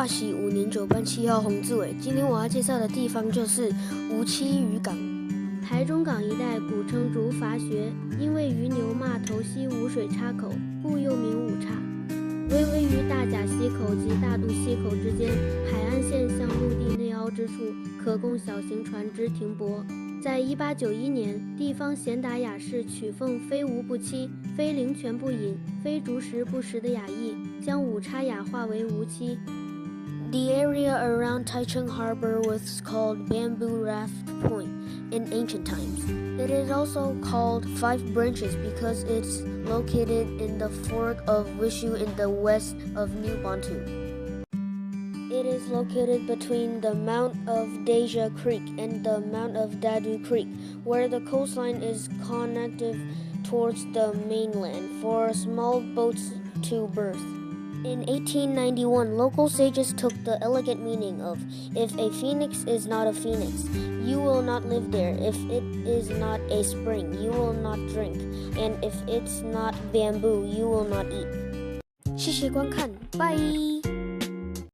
化系509班7号洪志伟。今天我要介绍的地方就是梧栖渔港。台中港一带古称竹筏穴，因为于牛骂头溪无水岔口，故又名五岔。为位于大甲溪口及大肚溪口之间，海岸线向陆地内凹之处，可供小型船只停泊。在1891年，地方贤达雅士取奉非无不妻、非灵泉不饮、非竹石不食的雅意，将五叉雅化为无妻。The area around Taichung Harbor was called Bamboo Raft Point in ancient times. It is also called Five Branches because it's located in the fork of Wishu in the west of New Bantu. It is located between the mouth of Deja Creek and the mouth of Dadu Creek, where the coastline is connected towards the mainland for small boats to berth. In 1891, local sages took the elegant meaning of, if a phoenix is not a phoenix, you will not live there. If it is not a spring, you will not drink. And if it's not bamboo, you will not eat. 谢谢观看，拜。